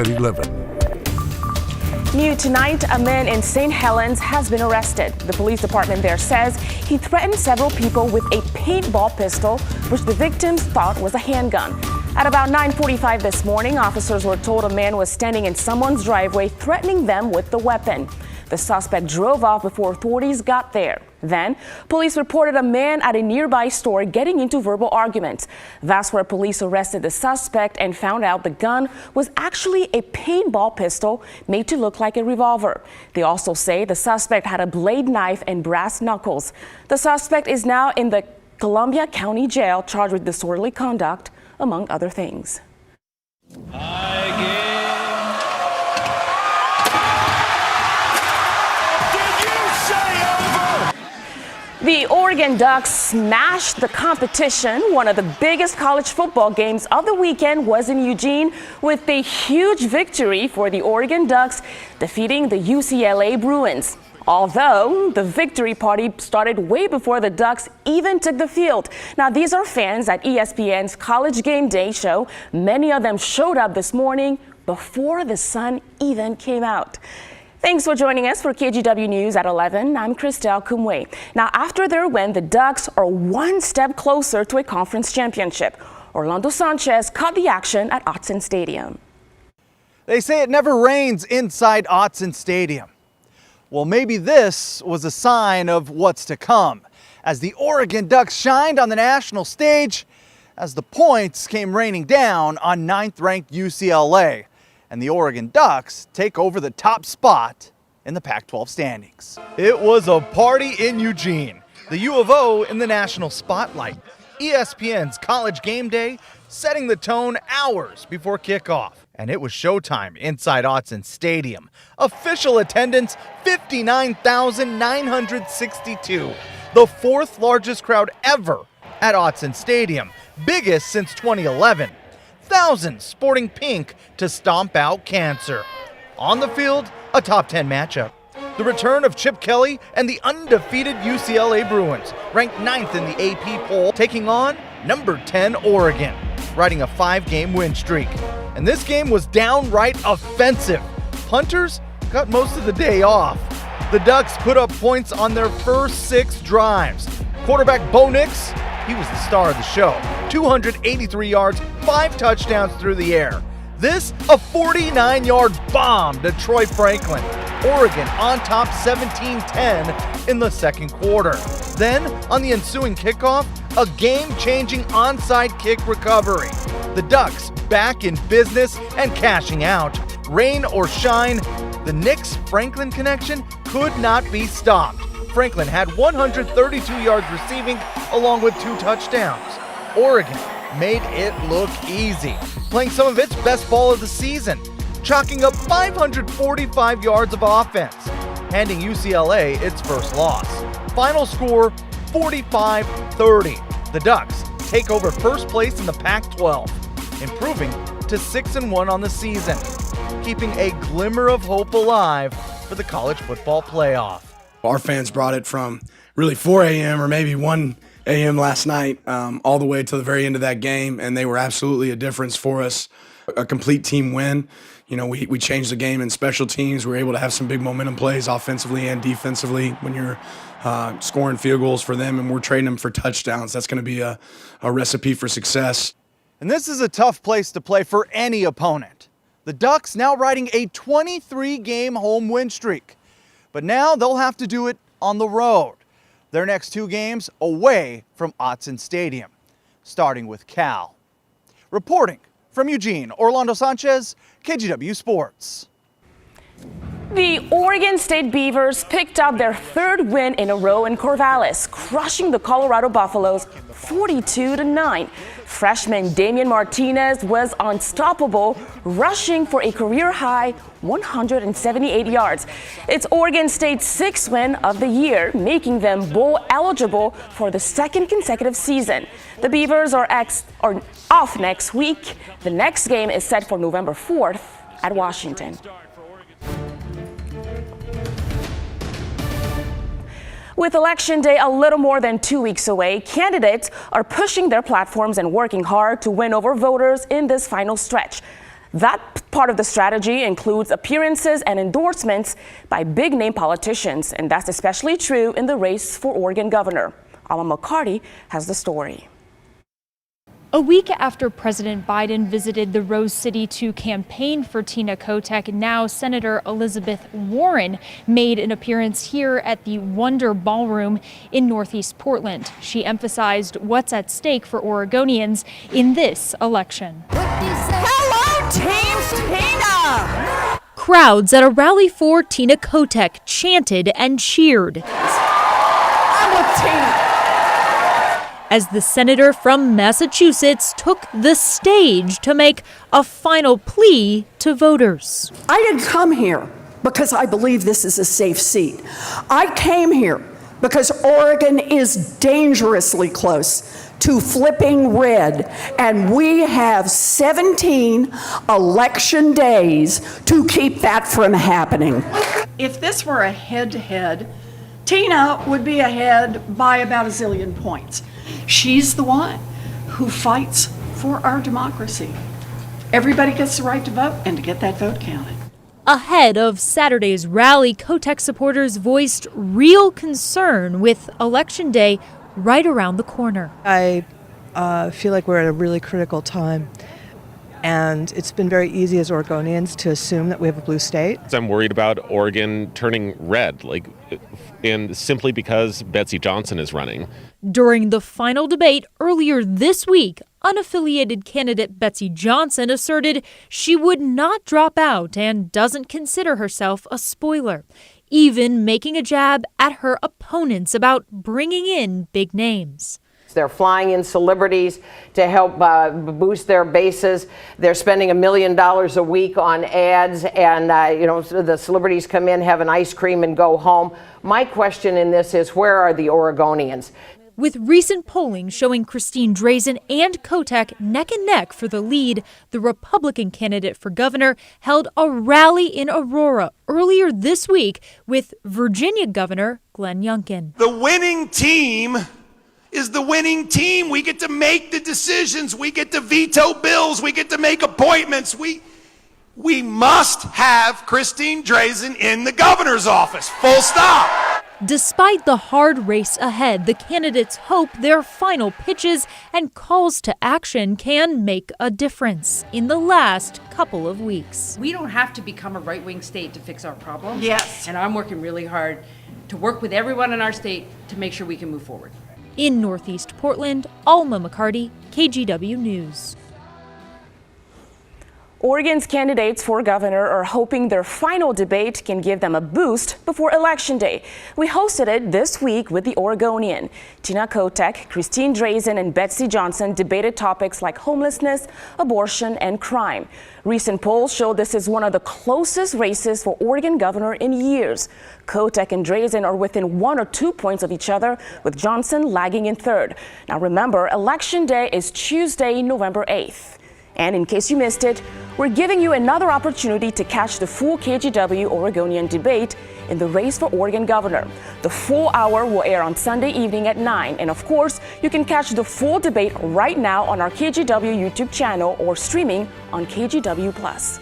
at 11. New tonight, a man in St. Helens has been arrested. The police department there says he threatened several people with a paintball pistol, which the victims thought was a handgun. At about 9:45 this morning, officers were told a man was standing in someone's driveway threatening them with the weapon. The suspect drove off before authorities got there. Then, police reported a man at a nearby store getting into verbal arguments. That's where police arrested the suspect and found out the gun was actually a paintball pistol made to look like a revolver. They also say the suspect had a blade knife and brass knuckles. The suspect is now in the Columbia County Jail charged with disorderly conduct, among other things. The Oregon Ducks smashed the competition. One of the biggest college football games of the weekend was in Eugene with a huge victory for the Oregon Ducks, defeating the UCLA Bruins. Although the victory party started way before the Ducks even took the field. Now, these are fans at ESPN's College Game Day show. Many of them showed up this morning before the sun even came out. Thanks for joining us for KGW News at 11. I'm Christelle Kumwe. Now, after their win, the Ducks are one step closer to a conference championship. Orlando Sanchez caught the action at Autzen Stadium. They say it never rains inside Autzen Stadium. Well, maybe this was a sign of what's to come, as the Oregon Ducks shined on the national stage as the points came raining down on 9th-ranked UCLA. And the Oregon Ducks take over the top spot in the Pac-12 standings. It was a party in Eugene. The U of O in the national spotlight. ESPN's College Game Day setting the tone hours before kickoff. And it was showtime inside Autzen Stadium. Official attendance, 59,962. The fourth largest crowd ever at Autzen Stadium. Biggest since 2011. Thousands sporting pink to stomp out cancer. On the field, a top 10 matchup. The return of Chip Kelly and the undefeated UCLA Bruins, ranked 9th in the AP poll, taking on number 10 Oregon, riding a 5-game win streak. And this game was downright offensive. Hunters got most of the day off. The Ducks put up points on their first 6 drives. Quarterback Bo Nix, he was the star of the show. 283 yards, 5 touchdowns through the air. This, a 49-yard bomb to Troy Franklin. Oregon on top 17-10 in the second quarter. Then, on the ensuing kickoff, a game-changing onside kick recovery. The Ducks back in business and cashing out. Rain or shine, the Nix-Franklin connection could not be stopped. Franklin had 132 yards receiving along with 2 touchdowns. Oregon made it look easy, playing some of its best ball of the season, chalking up 545 yards of offense, handing UCLA its first loss. Final score, 45-30. The Ducks take over first place in the Pac-12, improving to 6-1 on the season, keeping a glimmer of hope alive for the college football playoff. Our fans brought it from really 4 a.m. or maybe 1 a.m. last night all the way to the very end of that game, and they were absolutely a difference for us. A complete team win. You know, we changed the game in special teams. We were able to have some big momentum plays offensively and defensively when you're scoring field goals for them, and we're trading them for touchdowns. That's going to be a recipe for success. And this is a tough place to play for any opponent. The Ducks now riding a 23-game home win streak. But now they'll have to do it on the road. Their next 2 games away from Autzen Stadium, starting with Cal. Reporting from Eugene, Orlando Sanchez, KGW Sports. The Oregon State Beavers picked up their 3rd win in a row in Corvallis, crushing the Colorado Buffaloes 42-9. Freshman Damian Martinez was unstoppable, rushing for a career-high 178 yards. It's Oregon State's 6th win of the year, making them bowl eligible for the 2nd consecutive season. The Beavers are off next week. The next game is set for November 4th at Washington. With Election Day a little more than 2 weeks away, candidates are pushing their platforms and working hard to win over voters in this final stretch. That part of the strategy includes appearances and endorsements by big-name politicians, and that's especially true in the race for Oregon governor. Alma McCarty has the story. A week after President Biden visited the Rose City to campaign for Tina Kotek, now Senator Elizabeth Warren made an appearance here at the Wonder Ballroom in Northeast Portland. She emphasized what's at stake for Oregonians in this election. Hello, Team Tina! Crowds at a rally for Tina Kotek chanted and cheered I'm with Tina. as the senator from Massachusetts took the stage to make a final plea to voters. I didn't come here because I believe this is a safe seat. I came here because Oregon is dangerously close to flipping red, and we have 17 election days to keep that from happening. If this were a head-to-head, Tina would be ahead by about a zillion points. She's the one who fights for our democracy. Everybody gets the right to vote and to get that vote counted. Ahead of Saturday's rally, Kotek supporters voiced real concern with Election Day right around the corner. I feel like we're at a really critical time, and it's been very easy as Oregonians to assume that we have a blue state. I'm worried about Oregon turning red, and simply because Betsy Johnson is running. During the final debate earlier this week, unaffiliated candidate Betsy Johnson asserted she would not drop out and doesn't consider herself a spoiler, even making a jab at her opponents about bringing in big names. They're flying in celebrities to help boost their bases. They're spending $1 million a week on ads, and so the celebrities come in, have an ice cream, and go home. My question in this is, where are the Oregonians? With recent polling showing Christine Drazen and Kotek neck and neck for the lead, the Republican candidate for governor held a rally in Aurora earlier this week with Virginia Governor Glenn Youngkin. The winning team is the winning team. We get to make the decisions. We get to veto bills. We get to make appointments. We must have Christine Drazen in the governor's office. Full stop. Despite the hard race ahead, the candidates hope their final pitches and calls to action can make a difference in the last couple of weeks. We don't have to become a right-wing state to fix our problems. Yes. And I'm working really hard to work with everyone in our state to make sure we can move forward. In Northeast Portland, Alma McCarty, KGW News. Oregon's candidates for governor are hoping their final debate can give them a boost before Election Day. We hosted it this week with the Oregonian. Tina Kotek, Christine Drazen, and Betsy Johnson debated topics like homelessness, abortion, and crime. Recent polls show this is one of the closest races for Oregon governor in years. Kotek and Drazen are within 1 or 2 points of each other, with Johnson lagging in third. Now remember, Election Day is Tuesday, November 8th. And in case you missed it, we're giving you another opportunity to catch the full KGW Oregonian debate in the race for Oregon governor. The full hour will air on Sunday evening at 9. And of course, you can catch the full debate right now on our KGW YouTube channel or streaming on KGW Plus.